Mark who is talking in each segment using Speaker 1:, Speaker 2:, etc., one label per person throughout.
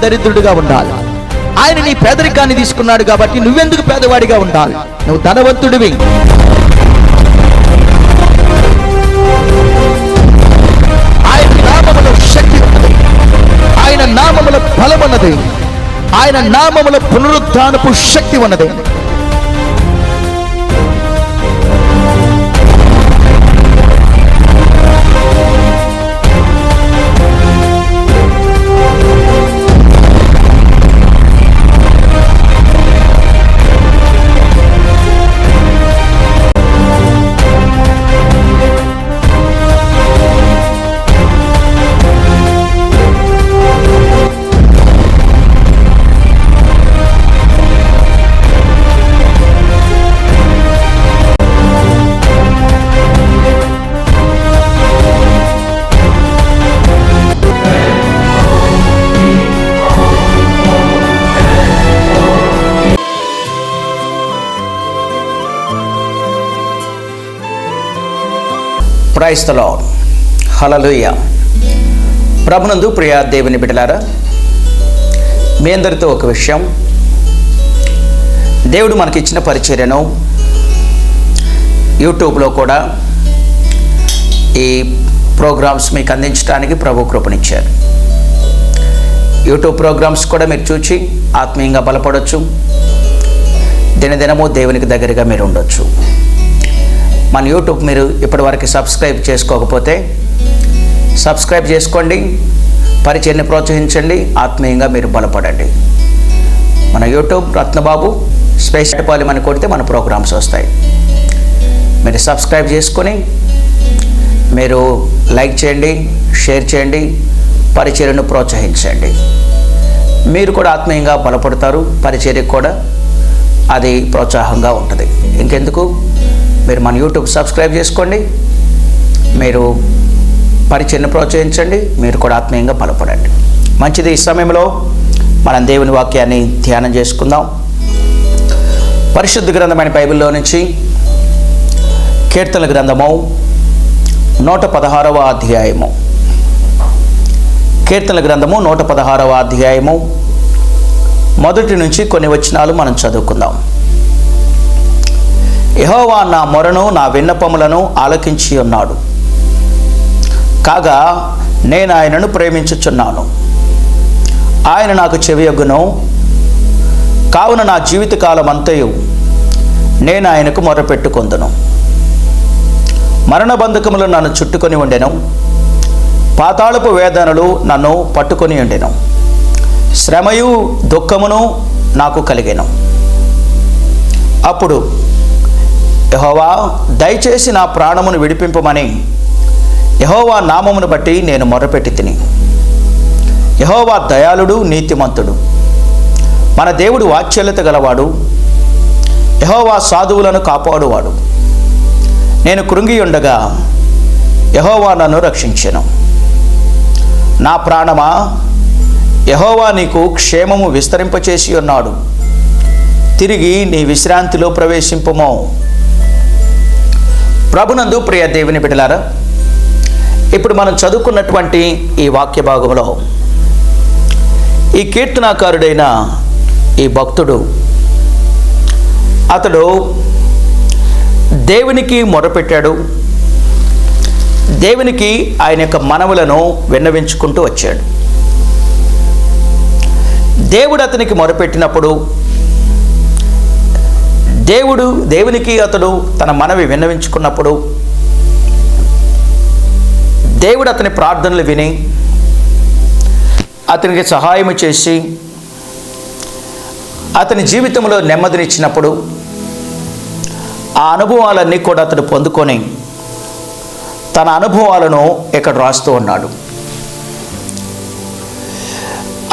Speaker 1: దరిద్రుడిగా ఉండాలి. ఆయన నీ పేదరికాన్ని తీసుకున్నాడు కాబట్టి నువ్వెందుకు పేదవాడిగా ఉండాలి? నువ్వు ధనవంతుడివి. ఆయన నామములో శక్తి ఉన్నది, ఆయన నామములో బలం ఉన్నది, ఆయన నామములో పునరుద్ధానపు శక్తి ఉన్నది. Praise the lord. హల్లెలూయా. ప్రభునందు ప్రియ దేవుని బిడ్డలారా, మీ అందరితో ఒక విషయం. దేవుడు మనకిచ్చిన పరిచర్యను యూట్యూబ్లో కూడా ఈ ప్రోగ్రామ్స్ మీకు అందించడానికి ప్రభు కృపనిచ్చారు. యూట్యూబ్ ప్రోగ్రామ్స్ కూడా మీరు చూచి ఆత్మీయంగా బలపడవచ్చు. దినదినము దేవునికి దగ్గరగా మీరు ఉండొచ్చు. మన యూట్యూబ్ మీరు ఇప్పటివరకు సబ్స్క్రైబ్ చేసుకోకపోతే సబ్స్క్రైబ్ చేసుకోండి, పరిచర్ని ప్రోత్సహించండి, ఆత్మీయంగా మీరు బలపడండి. మన యూట్యూబ్ రత్నబాబు స్పెషల్ అని కొడితే మన ప్రోగ్రామ్స్ వస్తాయి. మీరు సబ్స్క్రైబ్ చేసుకొని మీరు లైక్ చేయండి, షేర్ చేయండి, పరిచర్యను ప్రోత్సహించండి. మీరు కూడా ఆత్మీయంగా బలపడతారు, పరిచర్యకు కూడా అది ప్రోత్సాహంగా ఉంటుంది. ఇంకెందుకు, మీరు మన యూట్యూబ్ సబ్స్క్రైబ్ చేసుకోండి, మీరు పరిచర్ని ప్రోత్సహించండి, మీరు కూడా ఆత్మీయంగా బలపడండి. మంచిది. ఈ సమయంలో మనం దేవుని వాక్యాన్ని ధ్యానం చేసుకుందాం. పరిశుద్ధ గ్రంథమైన బైబిల్లో నుంచి కీర్తనల గ్రంథము 116వ అధ్యాయము. కీర్తనల గ్రంథము 116వ అధ్యాయము మొదటి నుంచి కొన్ని వచనాలు మనం చదువుకుందాం. యెహోవా నా మొరను నా విన్నపములను ఆలకించి ఉన్నాడు, కాగా నేను ఆయనను ప్రేమించుచున్నాను. ఆయన నాకు చెవియొగ్గును, కావున నా జీవితకాలం అంతయు నేను ఆయనకు మొరపెట్టుకొందును. మరణ బంధకములు నన్ను చుట్టుకొని ఉండెను, పాతాళపు వేదనలు నన్ను పట్టుకొని ఉండెను, శ్రమయు దుఃఖమును నాకు కలిగెను. అప్పుడు యెహోవా దయచేసి నా ప్రాణమును విడిపింపమని యెహోవా నామమును బట్టి నేను మొరపెట్టి తిని. యెహోవా దయాళుడు, నీతిమంతుడు, మన దేవుడు వాత్సల్యత గలవాడు. యెహోవా సాధువులను కాపాడువాడు. నేను కృంగి ఉండగా యెహోవా నన్ను రక్షించెను. నా ప్రాణమా, యెహోవా నీకు క్షేమము విస్తరింపచేసి ఉన్నాడు. తిరిగి నీ విశ్రాంతిలో ప్రవేశింపుమో. ప్రభునందు ప్రియ దేవుని బిడ్డలారా, ఇప్పుడు మనం చదువుకున్నటువంటి ఈ వాక్య భాగంలో ఈ కీర్తనాకారుడైన ఈ భక్తుడు అతడు దేవునికి మొరపెట్టాడు. దేవునికి ఆయన యొక్క మనవులను విన్నవించుకుంటూ వచ్చాడు. దేవుడు అతనికి మొరపెట్టినప్పుడు దేవునికి అతడు తన మనవి విన్నవించుకున్నప్పుడు దేవుడు అతని ప్రార్థనలు విని అతనికి సహాయం చేసి అతని జీవితంలో నెమ్మదినిచ్చినప్పుడు ఆ అనుభవాలన్నీ కూడా అతడు పొందుకొని తన అనుభవాలను ఇక్కడ రాస్తూ ఉన్నాడు.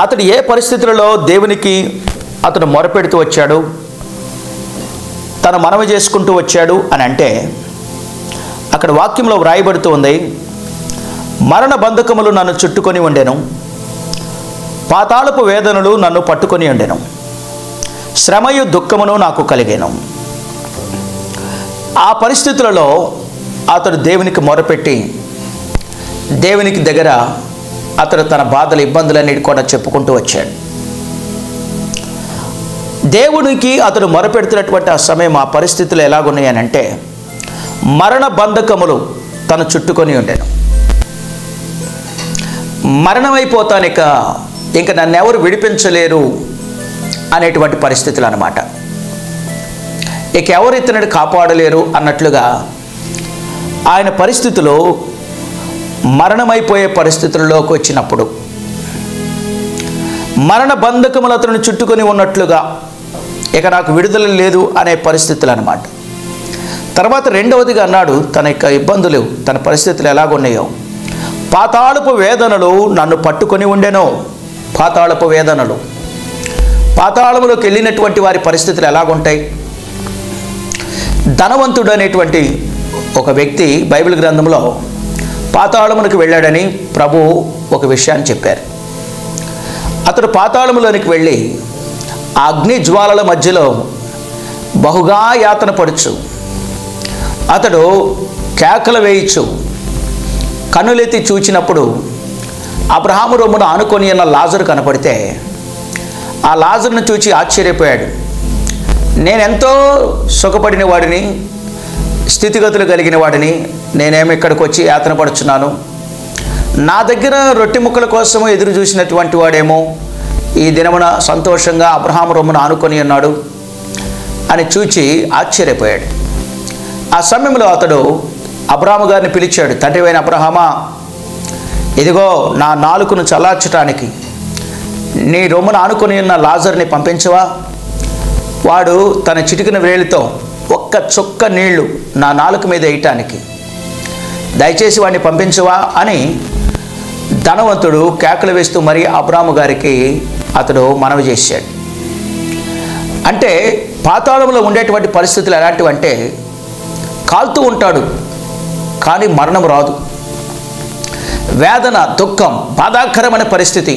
Speaker 1: అతడు ఏ పరిస్థితులలో దేవునికి అతడు మొరపెడుతూ వచ్చాడు, తన మనవి చేసుకుంటూ వచ్చాడు అని అంటే అక్కడ వాక్యంలో వ్రాయబడుతూ ఉంది, మరణ బంధకములు నన్ను చుట్టుకొని ఉండెను, పాతాళపు వేదనలు నన్ను పట్టుకొని ఉండెను, శ్రమయు దుఃఖమును నాకు కలిగెను. ఆ పరిస్థితులలో అతడు దేవునికి మొరపెట్టి దేవునికి దగ్గర అతడు తన బాధల ఇబ్బందులన్నిటి కూడా చెప్పుకుంటూ వచ్చాడు. దేవునికి అతడు మొరపెడుతున్నటువంటి ఆ సమయం, ఆ పరిస్థితులు ఎలాగున్నాయనంటే మరణ బంధకములు తను చుట్టుకొని ఉండెను. మరణమైపోతాను, ఇక నన్ను ఎవరు విడిపించలేరు అనేటువంటి పరిస్థితులు అన్నమాట. ఇక ఎవరు ఇతనిని కాపాడలేరు అన్నట్లుగా ఆయన పరిస్థితులు మరణమైపోయే పరిస్థితుల్లోకి వచ్చినప్పుడు, మరణ బంధకములు అతను చుట్టుకొని ఉన్నట్లుగా ఇక నాకు విడుదల లేదు అనే పరిస్థితులు అన్నమాట. తర్వాత రెండవదిగా అన్నాడు, తన యొక్క ఇబ్బందులు, తన పరిస్థితులు ఎలాగున్నాయో, పాతాళపు వేదనలు నన్ను పట్టుకొని ఉండెనో. పాతాళపు వేదనలు, పాతాళములోకి వెళ్ళినటువంటి వారి పరిస్థితులు ఎలాగుంటాయి? ధనవంతుడు అనేటువంటి ఒక వ్యక్తి బైబిల్ గ్రంథంలో పాతాళమునికి వెళ్ళాడని ప్రభు ఒక విషయాన్ని చెప్పారు. అతడు పాతాళములోనికి వెళ్ళి ఆ అగ్ని జ్వాలల మధ్యలో బహుగా యాతన పడుచు, అతడు కేకలు వేయిచు కన్నులెత్తి చూచినప్పుడు అబ్రహాము రొమ్మును ఆనుకొని ఉన్న లాజరు కనపడితే ఆ లాజరును చూచి ఆశ్చర్యపోయాడు. నేనెంతో సుఖపడిన వాడిని, స్థితిగతులు కలిగిన వాడిని, నేనేమి ఇక్కడికి వచ్చి యాతన పడుచున్నాను, నా దగ్గర రొట్టె ముక్కల కోసము ఎదురు చూసినటువంటి వాడేమో ఈ దినమున సంతోషంగా అబ్రహాము రొమ్మును ఆనుకొని ఉన్నాడు అని చూచి ఆశ్చర్యపోయాడు. ఆ సమయంలో అతడు అబ్రహాము గారిని పిలిచాడు. తండ్రివైన అబ్రహామా, ఇదిగో నా నాలుకను చల్లార్చటానికి నీ రొమ్మును ఆనుకొని ఉన్న లాజర్ని పంపించవా? వాడు తన చిటికిన వేలితో ఒక్క చుక్క నీళ్లు నా నాలుక మీద వేయటానికి దయచేసి వాడిని పంపించవా అని ధనవంతుడు కేకలు వేస్తూ మరి అబ్రాము గారికి అతడు మనవి చేశాడు. అంటే పాతాళంలో ఉండేటువంటి పరిస్థితులు ఎలాంటివంటే, కాలుతూ ఉంటాడు కానీ మరణం రాదు. వేదన, దుఃఖం, బాధాకరమైన పరిస్థితి,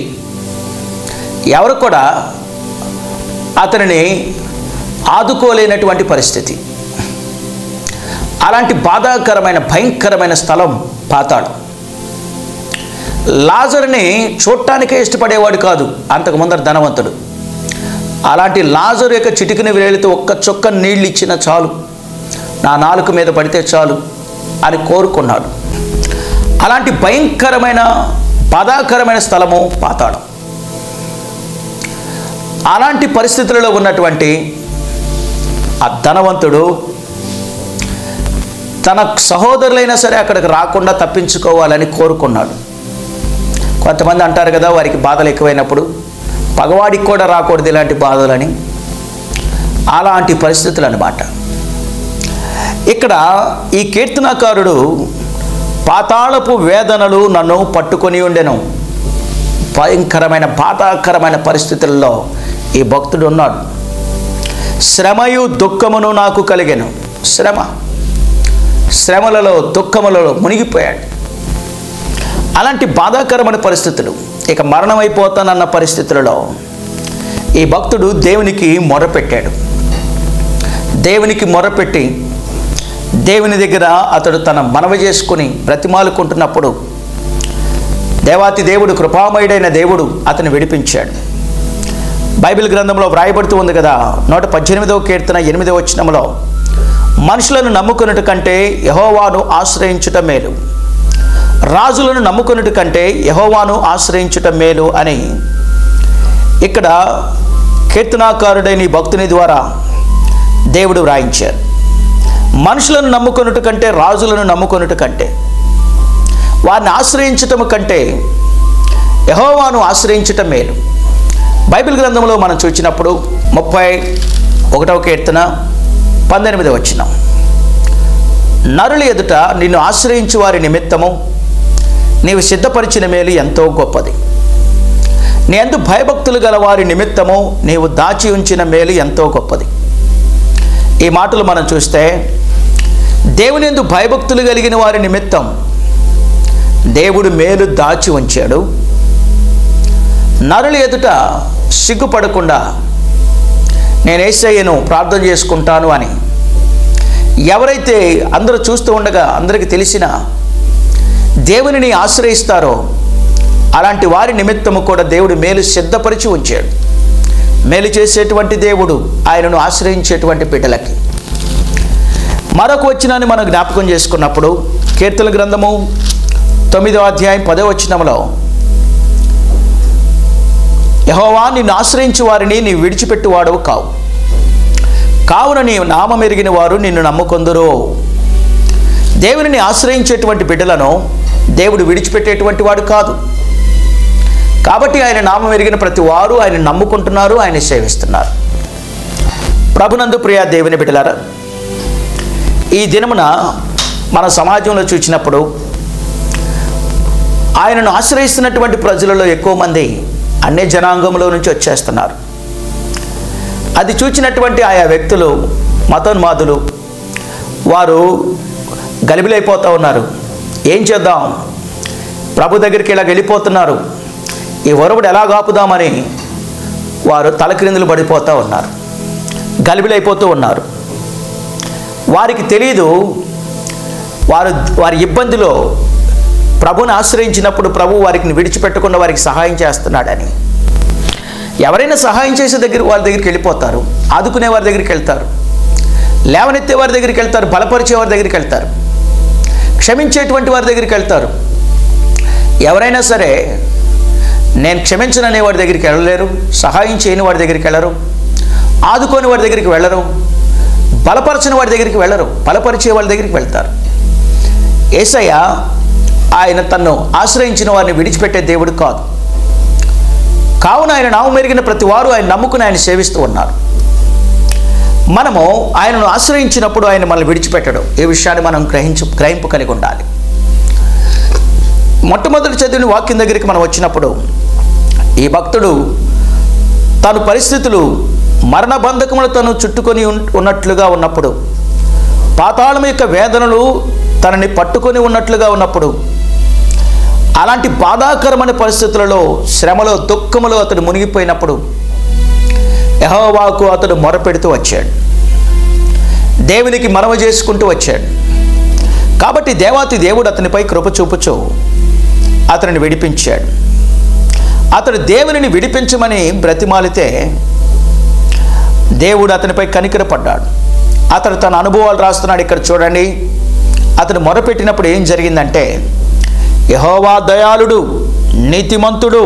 Speaker 1: ఎవరు కూడా అతనిని ఆదుకోలేనటువంటి పరిస్థితి. అలాంటి బాధాకరమైన భయంకరమైన స్థలం పాతాళం. లాజరుని చూడటానికే ఇష్టపడేవాడు కాదు అంతకు ముందర ధనవంతుడు. అలాంటి లాజరు యొక్క చిటికిన వేలితో ఒక్క చుక్క నీళ్ళు ఇచ్చిన చాలు, నా నాలుక మీద పడితే చాలు అని కోరుకున్నాడు. అలాంటి భయంకరమైన బాధాకరమైన స్థలము పాతాళం. అలాంటి పరిస్థితులలో ఉన్నటువంటి ఆ ధనవంతుడు తన సహోదరులైనా సరే అక్కడికి రాకుండా తప్పించుకోవాలని కోరుకున్నాడు. కొంతమంది అంటారు కదా, వారికి బాధలు ఎక్కువైనప్పుడు పగవాడికి కూడా రాకూడదు ఇలాంటి బాధలని. అలాంటి పరిస్థితులు అన్నమాట. ఇక్కడ ఈ కీర్తనకారుడు పాతాళపు వేదనలు నన్ను పట్టుకొని ఉండెను, భయంకరమైన బాధాకరమైన పరిస్థితుల్లో ఈ భక్తుడు ఉన్నాడు. శ్రమయు దుఃఖమును నాకు కలిగెను. శ్రమలలో దుఃఖములలో మునిగిపోయాడు. అలాంటి బాధాకరమైన పరిస్థితులు, ఇక మరణం అయిపోతానన్న పరిస్థితులలో ఈ భక్తుడు దేవునికి మొరపెట్టాడు. దేవునికి మొరపెట్టి దేవుని దగ్గర అతడు తన మనవి చేసుకుని బ్రతిమాలుకుంటున్నప్పుడు దేవాతి దేవుడు, కృపామయుడైన దేవుడు అతను విడిపించాడు. బైబిల్ గ్రంథంలో వ్రాయబడుతూ ఉంది కదా, 118వ కీర్తన 8వ వచనంలో, మనుషులను నమ్ముకొనుట కంటే యెహోవాను ఆశ్రయించుట మేలు, రాజులను నమ్ముకొనుట కంటే యెహోవాను ఆశ్రయించుట మేలు అని ఇక్కడ కీర్తనాకారుడైన ఈ భక్తుని ద్వారా దేవుడు వ్రాయించారు. మనుషులను నమ్ముకొనుట కంటే, రాజులను నమ్ముకొనుట కంటే, వారిని ఆశ్రయించటం కంటే యెహోవాను ఆశ్రయించటం మేలు. బైబిల్ గ్రంథంలో మనం చూసినప్పుడు 31వ కీర్తన 18వ వచనం, నరుల ఎదుట నిన్ను ఆశ్రయించు వారి నిమిత్తము నీవు సిద్ధపరిచిన మేలు ఎంతో గొప్పది, నీ యందు భయభక్తులు గల వారి నిమిత్తము నీవు దాచి ఉంచిన మేలు ఎంతో గొప్పది. ఈ మాటలు మనం చూస్తే దేవుని యందు భయభక్తులు కలిగిన వారి నిమిత్తం దేవుడు మేలు దాచి ఉంచాడు. నరుల ఎదుట సిగ్గుపడకుండా నేను యేసయ్యను ప్రార్థన చేసుకుంటాను అని ఎవరైతే అందరూ చూస్తూ ఉండగా అందరికీ తెలిసిన దేవునిని ఆశ్రయిస్తారో అలాంటి వారి నిమిత్తము కూడా దేవుడు మేలు సిద్ధపరిచి ఉంచాడు. మేలు చేసేటువంటి దేవుడు ఆయనను ఆశ్రయించేటువంటి బిడ్డలకి. మరొక వచనాన్ని మనం జ్ఞాపకం చేసుకున్నప్పుడు కీర్తన గ్రంథము 9వ అధ్యాయం 10వ వచనంలో, యెహోవా నిన్ను ఆశ్రయించు వారిని నీవు విడిచిపెట్టువాడవు కావు, కావున నీ నామం ఎరిగిన వారు నిన్ను నమ్ముకొందురు. దేవునిని ఆశ్రయించేటువంటి బిడ్డలను దేవుడు విడిచిపెట్టేటువంటి వాడు కాదు. కాబట్టి ఆయన నామం ఎరిగిన ప్రతి వారు ఆయన నమ్ముకుంటున్నారు, ఆయన సేవిస్తున్నారు. ప్రభునందు ప్రియ దేవుని బిడ్డలారా, ఈ దినమున మన సమాజంలో చూసినప్పుడు ఆయనను ఆశ్రయిస్తున్నటువంటి ప్రజలలో ఎక్కువ మంది అన్య జనాంగంలో నుంచి వచ్చేస్తున్నారు. అది చూచినటువంటి ఆయా వ్యక్తులు, మతోన్మాదులు, వారు గలిబిలైపోతూ ఉన్నారు. ఏం చేద్దాం, ప్రభు దగ్గరికి ఇలా వెళ్ళిపోతున్నారు, ఈ ఒరవుడు ఎలా ఆపుదామని వారు తలక్రిందులు పడిపోతూ ఉన్నారు, గలిబిలైపోతూ ఉన్నారు. వారికి తెలియదు వారి ఇబ్బందిలో ప్రభుని ఆశ్రయించినప్పుడు ప్రభు వారికి విడిచిపెట్టకుండా వారికి సహాయం చేస్తున్నాడని. ఎవరైనా సహాయం చేసే వారి దగ్గరికి వెళ్ళిపోతారు, ఆదుకునే వారి దగ్గరికి వెళ్తారు, లేవనెత్తే వారి దగ్గరికి వెళ్తారు, బలపరిచే వారి దగ్గరికి వెళ్తారు, క్షమించేటువంటి వారి దగ్గరికి వెళ్తారు. ఎవరైనా సరే నేను క్షమించననే వాడి దగ్గరికి వెళ్ళలేరు, సహాయం చేయని వాడి దగ్గరికి వెళ్ళరు, ఆదుకోని వాడి దగ్గరికి వెళ్ళరు, బలపరచని వాడి దగ్గరికి వెళ్ళరు, బలపరిచే వాళ్ళ దగ్గరికి వెళ్తారు. యేసయ్య ఆయన తన్ను ఆశ్రయించిన వారిని విడిచిపెట్టే దేవుడు కాదు. కావున ఆయన నామం ఎరిగిన ప్రతి వారు ఆయన నమ్ముకుని ఆయన సేవిస్తూ ఉన్నారు. మనము ఆయనను ఆశ్రయించినప్పుడు ఆయన మనల్ని విడిచిపెట్టడం, ఈ విషయాన్ని మనం గ్రహింపు కలిగి ఉండాలి. మొట్టమొదటి చదివిన వాక్యం దగ్గరికి మనం వచ్చినప్పుడు ఈ భక్తుడు తన పరిస్థితులు మరణ బంధకములు తను చుట్టుకొని ఉన్నట్లుగా ఉన్నప్పుడు, పాతాళం యొక్క వేదనలు తనని పట్టుకొని ఉన్నట్లుగా ఉన్నప్పుడు, అలాంటి బాధాకరమైన పరిస్థితులలో, శ్రమలో, దుఃఖములో అతడు మునిగిపోయినప్పుడు యెహోవాకు అతడు మొరపెడుతూ వచ్చాడు, దేవునికి మనవి చేసుకుంటూ వచ్చాడు. కాబట్టి దేవాతి దేవుడు అతనిపై కృప చూపుచూ అతనిని విడిపించాడు. అతడు దేవునిని విడిపించమని బ్రతిమాలితే దేవుడు అతనిపై కనికరపడ్డాడు. అతడు తన అనుభవాలు రాస్తున్నాడు. ఇక్కడ చూడండి, అతను మొరపెట్టినప్పుడు ఏం జరిగిందంటే, యెహోవా దయాళుడు, నీతిమంతుడు,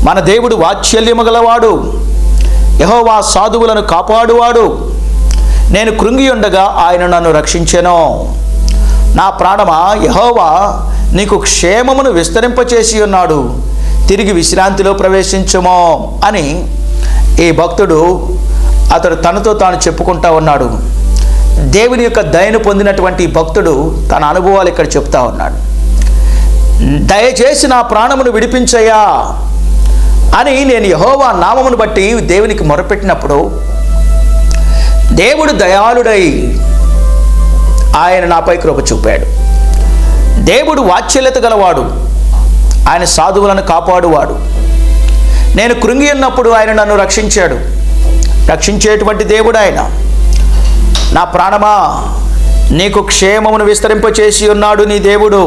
Speaker 1: మన దేవుడు వాత్సల్యము గలవాడు, యెహోవా సాధువులను కాపాడువాడు, నేను కృంగి ఉండగా ఆయన నన్ను రక్షించెను. నా ప్రాణమా, యెహోవా నీకు క్షేమమును విస్తరింపచేసి ఉన్నాడు, తిరిగి విశ్రాంతిలో ప్రవేశించుమో అని ఈ భక్తుడు అతడు తనతో తాను చెప్పుకుంటా ఉన్నాడు. దేవుని యొక్క దయను పొందినటువంటి భక్తుడు తన అనుభవాలు ఇక్కడ చెప్తా ఉన్నాడు. దయచేసి నా ప్రాణమును విడిపించయ్యా అని నేను యెహోవా నామమును బట్టి దేవునికి మొరపెట్టినప్పుడు దేవుడు దయాళుడై ఆయన నాపై కృప చూపాడు. దేవుడు వాత్సల్యత గలవాడు, ఆయన సాధువులను కాపాడువాడు. నేను కృంగి ఉన్నప్పుడు ఆయన నన్ను రక్షించాడు. రక్షించేటువంటి దేవుడు ఆయన. నా ప్రాణమా, నీకు క్షేమమును విస్తరింపచేసి ఉన్నాడు నీ దేవుడు,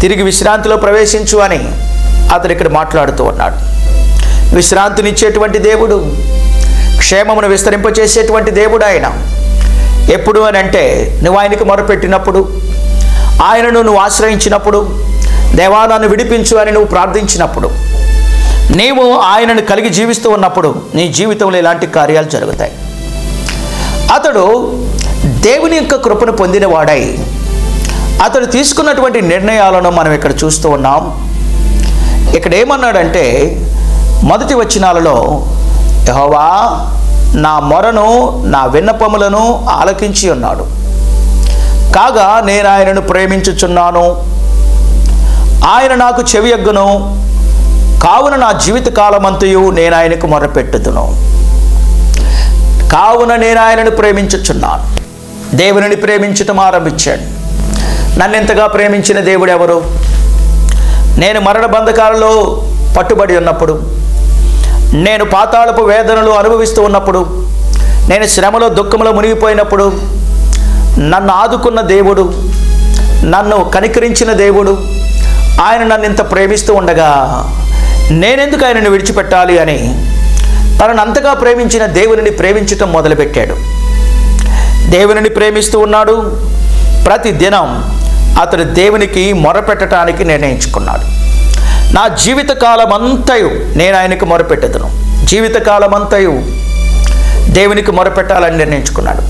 Speaker 1: తిరిగి విశ్రాంతిలో ప్రవేశించు అని అతడు ఇక్కడ మాట్లాడుతూ ఉన్నాడు. విశ్రాంతినిచ్చేటువంటి దేవుడు, క్షేమమును విస్తరింపచేసేటువంటి దేవుడు ఆయన. ఎప్పుడు అని అంటే, నువ్వు ఆయనకు మొరపెట్టినప్పుడు, ఆయనను నువ్వు ఆశ్రయించినప్పుడు, దేవా నన్ను విడిపించు అని నువ్వు ప్రార్థించినప్పుడు, నీవు ఆయనను కలిగి జీవిస్తూ ఉన్నప్పుడు నీ జీవితంలో ఇలాంటి కార్యాలు జరుగుతాయి. అతడు దేవుని యొక్క కృపను పొందినవాడై అతడు తీసుకున్నటువంటి నిర్ణయాలను మనం ఇక్కడ చూస్తూ ఉన్నాం. ఇక్కడ ఏమన్నాడంటే, మొదటి వచనాలలో యెహోవా నా మొరను, నా విన్నపములను ఆలకించి ఉన్నాడు, కాగా నేను ఆయనను ప్రేమించుచున్నాను, ఆయన నాకు చెవియొగ్గును, కావున నా జీవిత కాలమంతయు నేను ఆయనకు మొరపెట్టుదును. కావున నేను ఆయనను ప్రేమించుచున్నాను. దేవునిని ప్రేమించటం ఆరంభించాడు. నన్ను ఎంతగా ప్రేమించిన దేవుడు ఎవరు? నేను మరణ బంధకాలలో పట్టుబడి ఉన్నప్పుడు, నేను పాతాళపు వేదనలు అనుభవిస్తూ ఉన్నప్పుడు, నేను శ్రమలో దుఃఖంలో మునిగిపోయినప్పుడు నన్ను ఆదుకున్న దేవుడు, నన్ను కనికరించిన దేవుడు, ఆయన నన్ను ఇంత ప్రేమిస్తూ ఉండగా నేనెందుకు ఆయనను విడిచిపెట్టాలి అని తనను అంతగా ప్రేమించిన దేవునిని ప్రేమించటం మొదలుపెట్టాడు. దేవునిని ప్రేమిస్తూ ఉన్నాడు. ప్రతి దినం అతడు దేవునికి మొరపెట్టడానికి నిర్ణయించుకున్నాడు. నా జీవితకాలమంతయు నేను ఆయనకు మొరపెట్టెదను. జీవితకాలమంతయు దేవునికి మొరపెట్టాలని నిర్ణయించుకున్నాడు.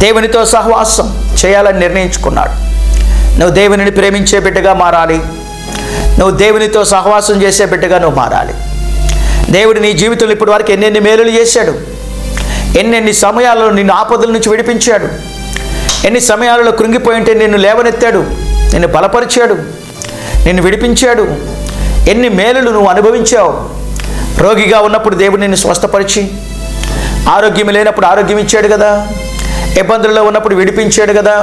Speaker 1: దేవునితో సహవాసం చేయాలని నిర్ణయించుకున్నాడు. నువ్వు దేవునిని ప్రేమించే బిడ్డగా మారాలి. నువ్వు దేవునితో సహవాసం చేసే బిడ్డగా నువ్వు మారాలి. దేవుడు నీ జీవితంలో ఇప్పటి వరకు ఎన్నెన్ని మేలులు చేశాడు. ఎన్నెన్ని సమయాల్లో నిన్ను ఆపదల నుంచి విడిపించాడు. ఎన్ని సమయాలలో కృంగిపోయి ఉంటే నిన్ను లేవనెత్తాడు, నిన్ను బలపరిచాడు, నిన్ను విడిపించాడు. ఎన్ని మేలులు నువ్వు అనుభవించావు. రోగిగా ఉన్నప్పుడు దేవుడు నిన్ను స్వస్థపరిచి, ఆరోగ్యం లేనప్పుడు ఆరోగ్యం ఇచ్చాడు కదా, ఇబ్బందుల్లో ఉన్నప్పుడు విడిపించాడు కదా.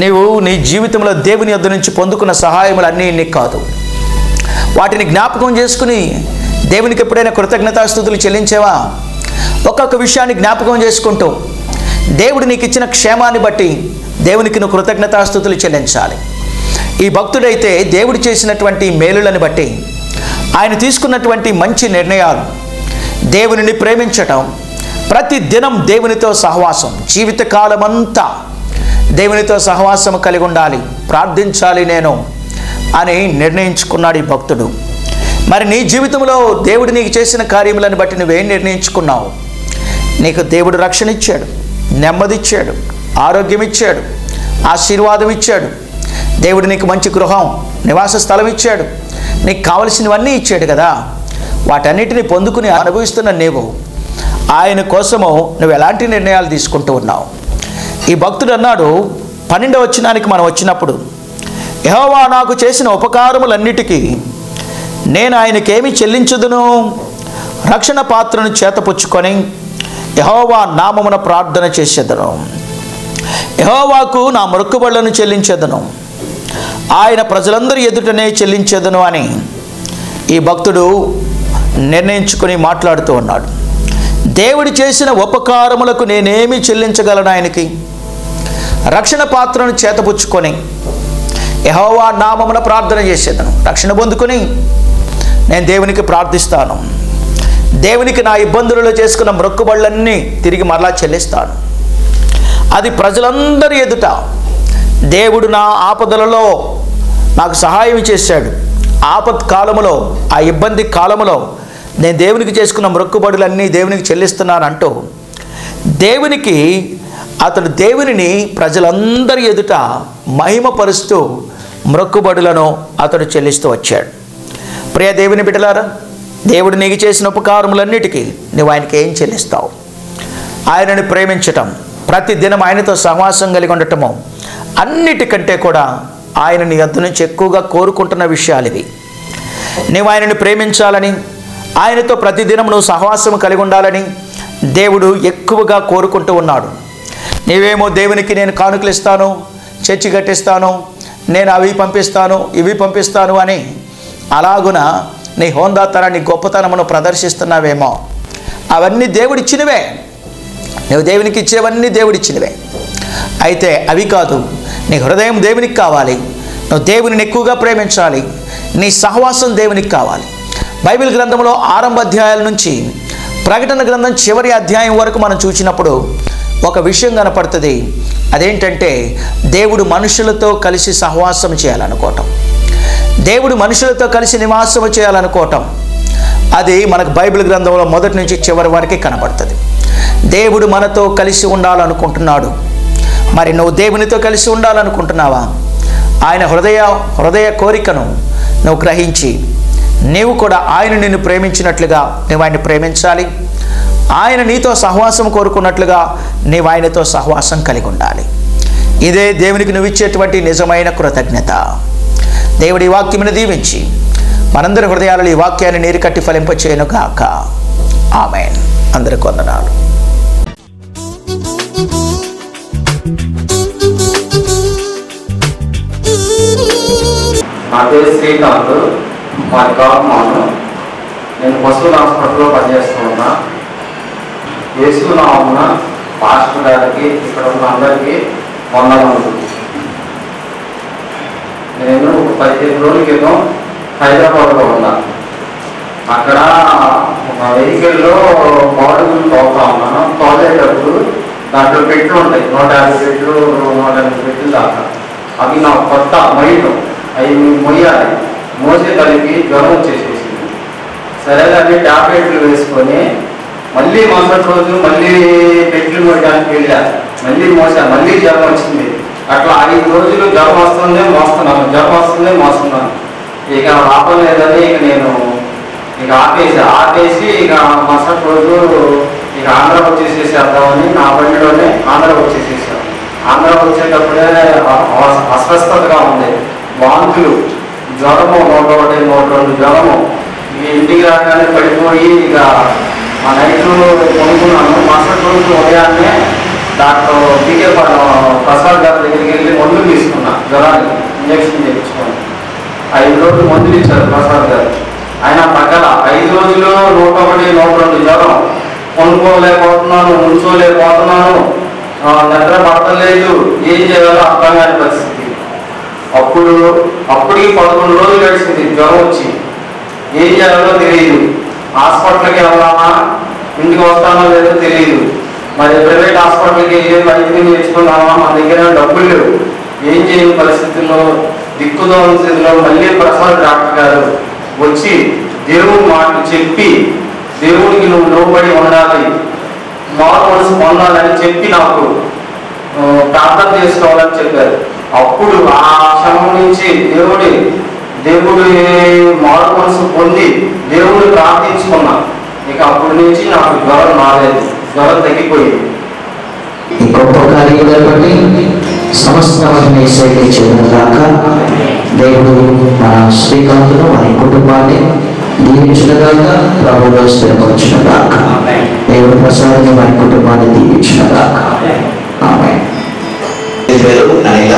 Speaker 1: నీవు నీ జీవితంలో దేవుని యొద్ద నుంచి పొందుకున్న సహాయములు అన్నీ నీకు కాదు. వాటిని జ్ఞాపకం చేసుకుని దేవునికి ఎప్పుడైనా కృతజ్ఞతాస్తుతులు చెల్లించావా? ఒక్కొక్క విషయాన్ని జ్ఞాపకం చేసుకుంటూ దేవుడు నీకు ఇచ్చిన క్షేమాన్ని బట్టి దేవునికి నువ్వు కృతజ్ఞతాస్తుతులు చెల్లించాలి. ఈ భక్తుడైతే దేవుడు చేసినటువంటి మేలులను బట్టి, ఆయన తీసుకున్నటువంటి మంచి నిర్ణయాలు, దేవునిని ప్రేమించటం, ప్రతి దినం దేవునితో సహవాసం, జీవితకాలమంతా దేవునితో సహవాసం కలిగి ఉండాలి, ప్రార్థించాలి నేను అని నిర్ణయించుకున్నాడు ఈ భక్తుడు. మరి నీ జీవితంలో దేవుడు నీకు చేసిన కార్యములను బట్టి నువ్వేం నిర్ణయించుకున్నావు? నీకు దేవుడు రక్షణ ఇచ్చాడు, నెమ్మది ఇచ్చాడు, ఆరోగ్యం ఇచ్చాడు, ఆశీర్వాదం ఇచ్చాడు. దేవుడు నీకు మంచి గృహం, నివాస స్థలం ఇచ్చాడు, నీకు కావలసినవన్నీ ఇచ్చాడు కదా. వాటన్నిటిని పొందుకుని అనుభవిస్తున్న నీవు ఆయన కోసము నువ్వు ఎలాంటి నిర్ణయాలు తీసుకుంటూ ఉన్నావు? ఈ భక్తుడు అన్నాడు, 12వ వచనానికి మనం వచ్చినప్పుడు, యెహోవా నాకు చేసిన ఉపకారములన్నిటికీ నేను ఆయనకేమి చెల్లించుదును? రక్షణ పాత్రను చేతపుచ్చుకొని యెహోవా నామమున ప్రార్థన చేసేదను. యెహోవాకు నా మొక్కుబడులను చెల్లించేదను, ఆయన ప్రజలందరి ఎదుటనే చెల్లించేదను అని ఈ భక్తుడు నిర్ణయించుకొని మాట్లాడుతూ ఉన్నాడు. దేవుడు చేసిన ఉపకారములకు నేనేమి చెల్లించగలను ఆయనకి? రక్షణ పాత్రను చేతపుచ్చుకొని యెహోవా నామమున ప్రార్థన చేసేదను. రక్షణ పొందుకొని నేను దేవునికి ప్రార్థిస్తాను. దేవునికి నా ఇబ్బందులలో చేసుకున్న మొక్కుబడులన్నీ తిరిగి మరలా చెల్లిస్తాను. అది ప్రజలందరి ఎదుట దేవుడు నా ఆపదలలో నాకు సహాయం చేశాడు. ఆపత్ కాలములో, ఆ ఇబ్బంది కాలములో నేను దేవునికి చేసుకున్న మొక్కుబడులన్నీ దేవునికి చెల్లిస్తున్నాను అంటూ దేవునికి, అతడు దేవునిని ప్రజలందరి ఎదుట మహిమపరుస్తూ మొక్కుబడులను అతడు చెల్లిస్తూ వచ్చాడు. ప్రియ దేవుని బిడ్డలారా, దేవుడు నీకు చేసిన ఉపకారములన్నిటికీ నువ్వు ఆయనకి ఏం చెల్లిస్తావు? ఆయనని ప్రేమించటం, ప్రతి దినం ఆయనతో సహవాసం కలిగి ఉండటము, అన్నిటికంటే కూడా ఆయన నీ వద్ద నుంచి ఎక్కువగా కోరుకుంటున్న విషయాలు ఇవి. నువ్వు ఆయనని ప్రేమించాలని, ఆయనతో ప్రతిదినం నువ్వు సహవాసం కలిగి ఉండాలని దేవుడు ఎక్కువగా కోరుకుంటూ ఉన్నాడు. నీవేమో దేవునికి నేను కానుకలు ఇస్తాను, చర్చి కట్టిస్తాను, నేను అవి పంపిస్తాను, ఇవి పంపిస్తాను అని అలాగున నీ హోందాతనాన్ని, గొప్పతనమును ప్రదర్శిస్తున్నావేమో. అవన్నీ దేవుడిచ్చినవే. నువ్వు దేవునికి ఇచ్చేవన్నీ దేవుడిచ్చినవే. అయితే అవి కాదు, నీ హృదయం దేవునికి కావాలి. నువ్వు దేవునిని ఎక్కువగా ప్రేమించాలి. నీ సహవాసం దేవునికి కావాలి. బైబిల్ గ్రంథంలో 6వ అధ్యాయాల నుంచి ప్రకటన గ్రంథం చివరి అధ్యాయం వరకు మనం చూసినప్పుడు ఒక విషయం కనపడుతుంది. అదేంటంటే దేవుడు మనుషులతో కలిసి సహవాసం చేయాలనుకోవటం, దేవుడు మనుషులతో కలిసి నివాసం చేయాలనుకోవటం. అది మనకు బైబిల్ గ్రంథంలో మొదటి నుంచి చివరి వరకు కనబడుతుంది. దేవుడు మనతో కలిసి ఉండాలనుకుంటున్నాడు. మరి నువ్వు దేవునితో కలిసి ఉండాలనుకుంటున్నావా? ఆయన హృదయ కోరికను నువ్వు గ్రహించి నీవు కూడా ఆయన నిన్ను ప్రేమించినట్లుగా నువ్వు ఆయన్ని ప్రేమించాలి. ఆయన నీతో సహవాసం కోరుకున్నట్లుగా నీవు ఆయనతో సహవాసం కలిగి ఉండాలి. ఇదే దేవునికి నువ్వు ఇచ్చేటువంటి నిజమైన కృతజ్ఞత. దేవుడి వాక్యమును దీవించి మనందరి హృదయాలలో ఈ వాక్యాన్ని నీరు కట్టి ఫలింపచేయను గాక. ఆమేన్. అందరికి వందనాలు.
Speaker 2: నా పేరు శ్రీకాంత్, మాది కాకుమాను. నేను పశువుల హాస్పిటల్లో పనిచేస్తూ ఉన్నా. యేసు నామమున పాస్టర్ గారికి, ఇక్కడ ఉన్న అందరికీ వందనములు. నేను ఒక 15 రోజుల క్రితం హైదరాబాద్లో ఉన్నా. అక్కడ ఒక వెహికల్లో బాడుగులు తోలుతా ఉన్నాను. తోలేటప్పుడు దాంట్లో పెట్లు ఉంటాయి, 150 పెట్లు 180 పెట్లు దాకా. అవి నా కొత్త మైండ్, అవి మొయ్యాలి. మోసే కలిపి జ్వరం వచ్చేసేసింది. సరే అని ట్యాబ్లెట్లు వేసుకొని మళ్ళీ మరుసటి రోజు మళ్ళీ పెట్లు మోయడానికి వెళ్ళా. మళ్ళీ మోసా, మళ్ళీ జ్వరం వచ్చింది. అట్లా 5 రోజులు జ్వరం వస్తుందే మోస్తున్నాను. ఇక లాభం లేదని ఇక నేను ఆపేసి ఇక మరుసటి రోజు ఇక ఆంధ్ర వచ్చేసేసేద్దామని నా బండిలోనే ఆంధ్ర వచ్చేసేసాను. ఆంధ్ర వచ్చేటప్పుడే అస్వస్థతగా ఉంది, వాంతులు, జ్వరము 101, 102 జ్వరము. ఇక ఇంటికి రాగానే పడిపోయి ఇక మా నైట్లు కొనుక్కున్నాను. మరుసటి రోజు ఉదయాన్నే డాక్టర్ పీకే ప్రసాద్ గారి దగ్గరికి వెళ్ళి మందులు తీసుకున్నా. జ్వరానికి ఇంజక్షన్ చేయించుకోండి. 5 రోజులు మందులు ఇచ్చారు ప్రసాద్ గారు. ఆయన తగ్గల 5 రోజులు 101, 102 జ్వరం. కొనుక్కోలేకపోతున్నాను, ఉంచోలేకపోతున్నాను, నిద్ర పడతలేదు, ఏం చేయాలో అర్థం కాని పరిస్థితి. అప్పటికి 11 రోజులు గడిచింది జ్వరం వచ్చి. ఏం చేయాలో తెలియదు. హాస్పిటల్కి వెళ్దామా, ఇంటికి వస్తానో లేదో తెలియదు. మరి ప్రైవేట్ హాస్పిటల్కి వెళ్ళి వైద్యం నేర్చుకున్నామా, మన దగ్గర డబ్బులు లేవు. ఏం చేయని పరిస్థితుల్లో, దిక్కుదోని స్థితిలో మళ్ళీ ప్రసాద్ డాక్టర్ గారు వచ్చి దేవుడి మాట చెప్పి, దేవుడికి నువ్వు లోబడి ఉండాలి, మారు మనసు పొందాలని చెప్పి నాకు ప్రార్థన చేసుకోవాలని చెప్పారు. అప్పుడు ఆ క్షణం నుంచి దేవుడి మారు మనసు పొంది దేవుడిని ప్రార్థించుకున్నా. ఇక అప్పటి నుంచి నాకు జ్వరం రాలేదు, జ్వరం తగ్గిపోయింది.
Speaker 3: ఈ గొప్ప కార్యములను బట్టి సమస్త చెందినగాక. దేవుడు మన శ్రీకాంతును వారి కుటుంబాన్ని దీవించినగాక, ప్రభువులో స్థిరపరచునగాక. దేవుడు ప్రసాదాన్ని వారి కుటుంబాన్ని దీవించినగాక. ఆమేన్. పేరు అనిల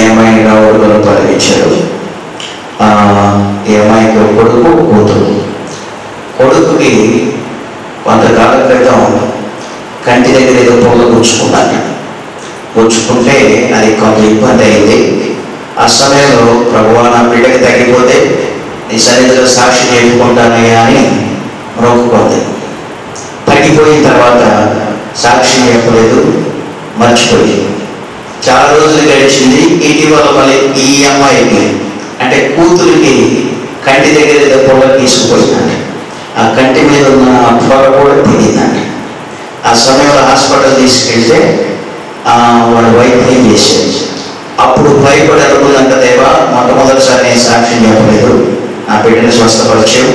Speaker 3: ఏమైనా ఊరుగలు తొలగించాడు. ఏమైనా కొడుకు కూతురు. కొడుకుకి కొంతకాలం క్రితం కంటి దగ్గర ఏదో పొగ గుచ్చుకుంటే అది కొంత ఇబ్బంది అయింది. ఆ సమయంలో ప్రభువా నా బిడ్డకి తగ్గిపోతే నీ సన్నిధిలో సాక్షి చెప్పుకుంటానయ్యా అని మొక్కుకుంది. తగ్గిపోయిన తర్వాత సాక్షి చెప్పలేదు, మర్చిపోయింది. చాలా రోజులు గడిచింది. ఇటీవల మళ్ళీ ఈ అమ్మాయికి అంటే కూతురికి కంటి దగ్గర ఏదో పొగ తీసుకుపోయిందండి. ఆ కంటి మీద ఉన్న పొగ కూడా తిరిగిందండి. ఆ సమయంలో హాస్పిటల్ తీసుకెళ్తే వాడు వైద్యం చేసేది. అప్పుడు భయపడి అనుకున్నంత దేవా, మొట్టమొదటిసారి నేను సాక్ష్యం చెప్పలేదు, నా బిడ్డను స్వస్థపరిచావు.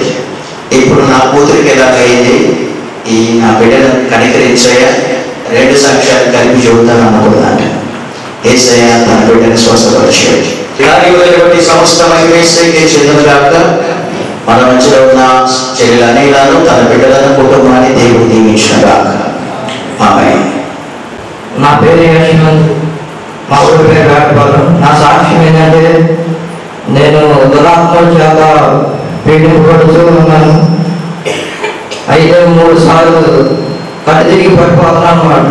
Speaker 3: ఇప్పుడు నా కూతురికి ఎలాగైంది, ఈ నా బిడ్డను కనికరించాయా, 2 సాక్ష్యాలు కలిపి చెబుతాను అనుకున్నాను. యేసయ్య తన బిడ్డను స్వస్థపరిచాడు. ఇలాంటి సమస్త మహిమేసయ్యకే చెందుగాక. మన మధ్యలో ఉన్న చెల్లెలు అనిలను, తన బిడ్డలను, కుటుంబాన్ని దేవుడు దీవించుగాక. ఆమేన్.
Speaker 4: నా పేరు యశ్వంత్, మా ఊరి పేరు వేటపాలెం. నా సాక్ష్యం ఏంటంటే, నేను దురాత్మల చేత పీడింపబడుతూ ఉన్నాను. అయితే 3 సార్లు కట్టు తిరిగి పడిపోతున్నాను అన్నమాట.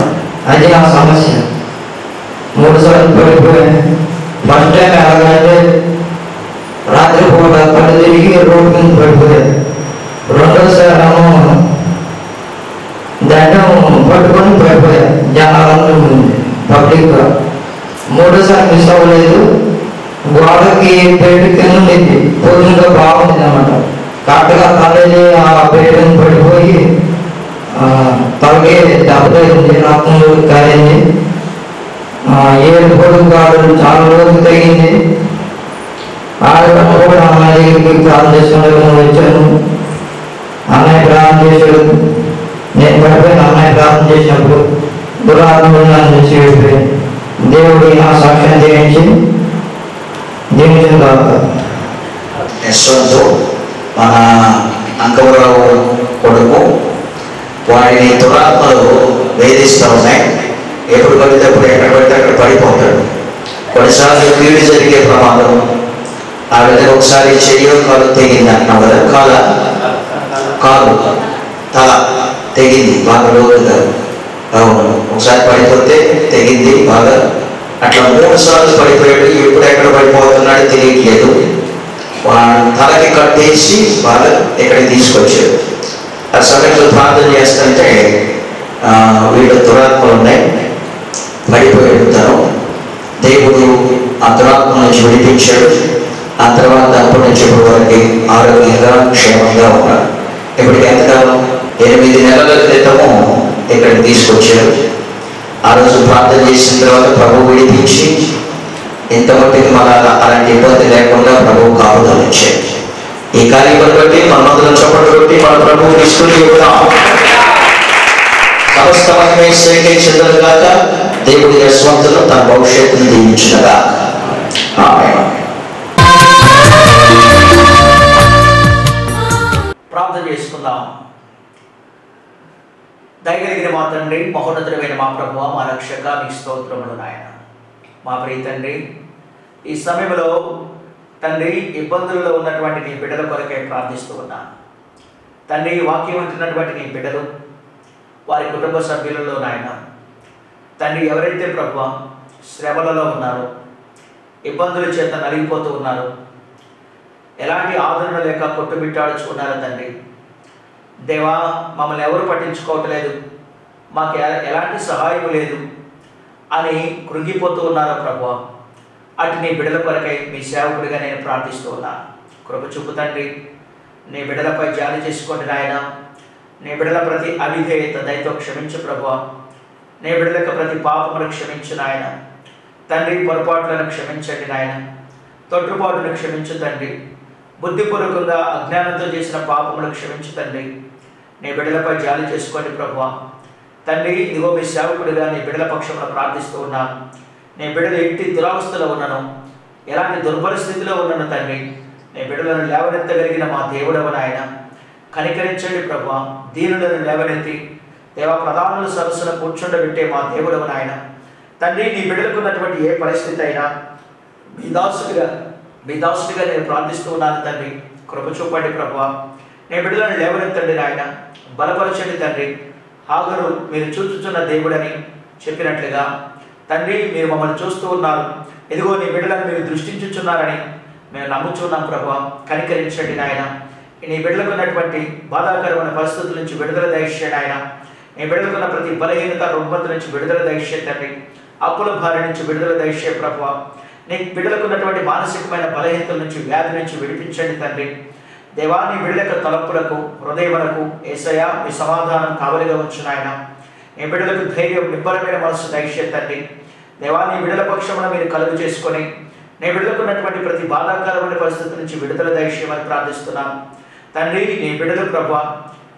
Speaker 4: అది నా సమస్య. 3 సార్లు పడిపోయాను. ఫస్ట్ టైం ఎలాగంటే రాత్రి పూట కట్టు తిరిగి రోడ్డు మీద పడిపోయాను. రెండోసారి ఏమో దండం పట్టుకొని పడిపోయాను జనాలందరూ పబ్లిక్గా. 3సారి మిస్ అవ్వలేదు. గోడకి బెడ్ కింద ఉంది, పొద్దుగా బాగుంది అన్నమాట. కరెక్ట్గా తల్లి ఆ బెడ్ కింద పడిపోయి తలకి దెబ్బతగింది, రక్తం కారింది. 7 పొడుగు కాడు చాలా రోజులు తగింది. ఆడటం కూడా అమ్మాయి దగ్గరికి ప్రార్థన చేసుకుని వచ్చాను. అన్నయ్య ప్రార్థన చేశాడు. నేను పడిపోయిన అన్నయ్య ప్రార్థన చేసినప్పుడు దురాత్మలు నన్ను నుంచి వెళ్ళిపోయాను. దేవుడు నా సాక్ష్యం చేయించి దీవించిన తర్వాత
Speaker 3: యశ్వంతు మన అంకవరావు కొడుకు, వాడిని దురాత్మలు వేధిస్తూ ఉన్నాయి. ఎప్పుడు పడితే అప్పుడు ఎక్కడ పడితే అక్కడ పడిపోతాడు. కొన్నిసార్లు కీడు జరిగే ప్రమాదం. ఆ విధంగా ఒకసారి చెయ్యో కాలు తెగింది అంటున్నాం కదా, కాలు తల తెగింది బాగా లోతుగా. అవును, ఒకసారి పడిపోతే తెగింది బాగా. అట్లా 3 సార్లు పడిపోయాడు. ఎప్పుడు ఎక్కడ పడిపోతున్నాడో తెలియట్లేదు. వాడు తలకి కట్టేసి వాళ్ళు ఇక్కడికి తీసుకొచ్చారు. ఆ సమయంలో ప్రార్థన చేస్తుంటే వీళ్ళు దురాత్మలు ఉన్నాయి, పడిపోయాడు తను. దేవుడు ఆ దురాత్మ నుంచి విడిపించాడు. ఆ తర్వాత అప్పటి నుంచి ఇప్పటి వరకు ఆరోగ్యంగా క్షేమంగా ఉన్నాడు. ఇప్పటికి ఎంతకాలం 8 నెలల క్రితము ఇక్కడికి తీసుకొచ్చారు. ఆ రోజు ప్రార్థన చేసిన తర్వాత ప్రభు విడిపించి ఇంతమట్టికి మన అలాంటి ఇబ్బంది లేకుండా ప్రభు కాపుదల ఇచ్చారు. ఈ కార్యక్రమం బట్టి మనమందరం చప్పట్లు కొట్టి మన ప్రభువు తీసుకుని సమస్త మహిమే స్వీకరించదలుగాక. దేవుడి యశ్వంతులు తన భవిష్యత్తును దీవించునగా. ఆమేన్.
Speaker 1: ప్రార్థన చేసుకుందాం. దయగలిగిన మా తండ్రి, మహోన్నతుడైన మా ప్రభువా, మా రక్షక, మీ స్తోత్రములు నాయన. మా ప్రియ తండ్రి, ఈ సమయంలో తండ్రి ఇబ్బందుల్లో ఉన్నటువంటి నీ బిడ్డల కొరకే ప్రార్థిస్తూ ఉన్నాను. తండ్రి, వాక్యం అంటున్నటువంటి నీ బిడ్డలు, వారి కుటుంబ సభ్యులలో నాయన తండ్రి, ఎవరైతే ప్రభువా శ్రమలలో ఉన్నారో, ఇబ్బందుల చేత నలిగిపోతూ ఉన్నారు, ఎలాంటి ఆదరణ లేక కొట్టుమిట్టాడుచుకున్నారో తండ్రి, దేవా మమ్మల్ని ఎవరు పట్టించుకోవట్లేదు, మాకు ఎలాంటి సహాయం లేదు అని కృంగిపోతూ ఉన్నారో ప్రభువా, అటు నీ బిడ్డల కొరకై మీ సేవకుడిగా నేను ప్రార్థిస్తూ ఉన్నాను. కృప చూపు తండ్రి, నీ బిడ్డలపై జాలి చేసుకోండి నాయన. నీ బిడ్డల ప్రతి అవిధేయత దయతో క్షమించు ప్రభువా. నీ బిడ్డలకు ప్రతి పాపమును క్షమించు నాయన. తండ్రి, పొరపాట్లను క్షమించండి నాయన. తొట్టుపాటును క్షమించు తండ్రి. బుద్ధిపూర్వకంగా అజ్ఞానంతో చేసిన పాపమును క్షమించు తండ్రి. నీ బిడ్డలపై జాలి చేసుకోండి ప్రభువా. తండ్రి, ఇదిగో మీ సేవకుడిగా నీ బిడ్డల పక్షంలో ప్రార్థిస్తూ ఉన్నాను. నీ బిడ్డలు ఎట్టి దురావస్థలో ఉన్నాను, ఎలాంటి దుర్పరిస్థితిలో ఉన్నాను తండ్రి, నీ బిడ్డలను లేవనెత్తగలిగిన మా దేవుడవ నాయన, కనికరించండి ప్రభువా. దీనులను లేవనెత్తి దేవా ప్రధానుల సరస్సును కూర్చుండబెట్టే మా దేవుడవ నాయన తండ్రి, నీ బిడ్డలకు ఉన్నటువంటి ఏ పరిస్థితి అయినా మీ దాసుడిగా నేను ప్రార్థిస్తూ ఉన్నాను తండ్రి. కృప చూపండి ప్రభువా. నీ బిడ్డలను లేవనెత్తండి నాయన, బలపరచండి తండ్రి. హాగరు మీరు చూచుచున్న దేవుడని చెప్పినట్లుగా తండ్రి, మీరు మమ్మల్ని చూస్తూ ఉన్నారు, ఇదిగో నీ బిడ్డలను మీరు దృష్టించుచున్నారని మేము నమ్ముచున్నాం ప్రభువా. కనికరించండి నాయన. నీ బిడ్డలకు ఉన్నటువంటి బాధాకరమైన పరిస్థితుల నుంచి విడుదల దయచేయండి ఆయన. నీ బిడ్డలకు ఉన్న ప్రతి బలహీనత రుగ్మత నుంచి విడుదల దయచేయండి తండ్రి. అప్పుల భార్య నుంచి విడుదల దయచేయ ప్రభువా. నీ బిడ్డలకు ఉన్నటువంటి మానసికమైన బలహీనతల నుంచి, వ్యాధి నుంచి విడిపించండి తండ్రి. దేవా, నీ బిడ్డలకు తలపులకు, హృదయములకు యేసయ్యా మీ సమాధానం కావలిగా ఉంచు నాయన. నీ బిడ్డలకు ధైర్యం, నిబ్బరమైన మనసు దయచేయండి తండ్రి. దేవా, నీ బిడ్డల పక్షమున మీరు కలుగు చేసుకొని నీ బిడ్డలకు ఉన్నటువంటి ప్రతి బాధాకరమైన పరిస్థితి నుంచి విడుదల దయచేయమని ప్రార్థిస్తున్నాను తండ్రి. నీ బిడ్డలు ప్రభువా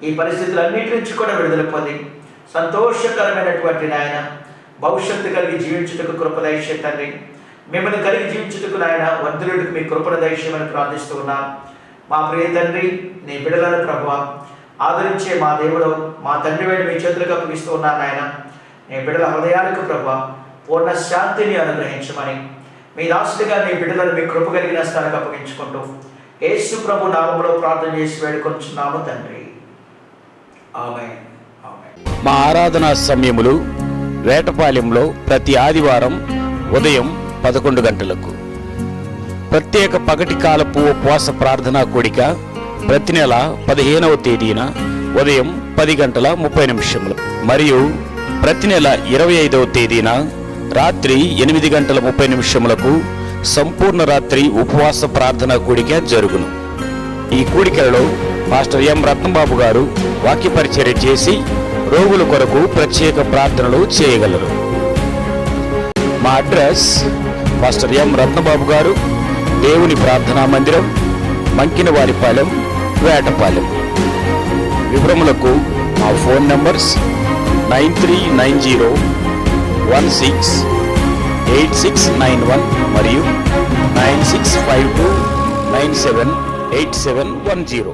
Speaker 1: ఈ పరిస్థితులన్నిటి నుంచి కూడా విడుదల పొంది సంతోషకరమైనటువంటి నాయన భవిష్యత్తు కలిగి జీవించుటకు కృప దయచేయండి తండ్రి. మిమ్మల్ని కలిగి జీవించుటకు నాయన వర్ధులకు మీ కృపను దయచేయమని ప్రార్థిస్తూ ఉన్నాను. మా ప్రియ తండ్రి, నీ బిడ్డలను ప్రభువా ఆదరించే మా దేవుడు, మా తండ్రి వేడి మీ చేతులకు అప్పగిస్తూ ఉన్నాను నాయన. నీ బిడ్డల హృదయాలకు ప్రభువా పూర్ణ శాంతిని అనుగ్రహించమని మీ దాసుడిగా నీ బిడ్డలను మీ కృప కలిగిన స్థానానికి అప్పగించుకుంటూ యేసు ప్రభు నామములో ప్రార్థన చేసి వేడుకొంచున్నాము తండ్రి. ఆమేన్. ఆమేన్.
Speaker 5: మా ఆరాధనా సమయములు వేటపాలెంలో ప్రతి ఆదివారం ఉదయం 11 గంటలకు, ప్రత్యేక పగటి కాలపు ఉపవాస ప్రార్థనా కూడిక ప్రతి నెల 15వ తేదీన ఉదయం 10:30 మరియు ప్రతి నెల 25వ తేదీన రాత్రి 8:30 సంపూర్ణ రాత్రి ఉపవాస ప్రార్థనా కూడిక జరుగును. ఈ కూడికలలో పాస్టర్ ఎం రత్నబాబు గారు వాక్య పరిచర్య చేసి రోగుల కొరకు ప్రత్యేక ప్రార్థనలు చేయగలరు. మా అడ్రస్ పాస్టర్ ఎం రత్నబాబు గారు, దేవుని ప్రార్థనా మందిరం, మంకినవారిపాలెం, వేటపాలెం. వివరములకు మా ఫోన్ నంబర్స్ 9390168691 మరియు 9652978710.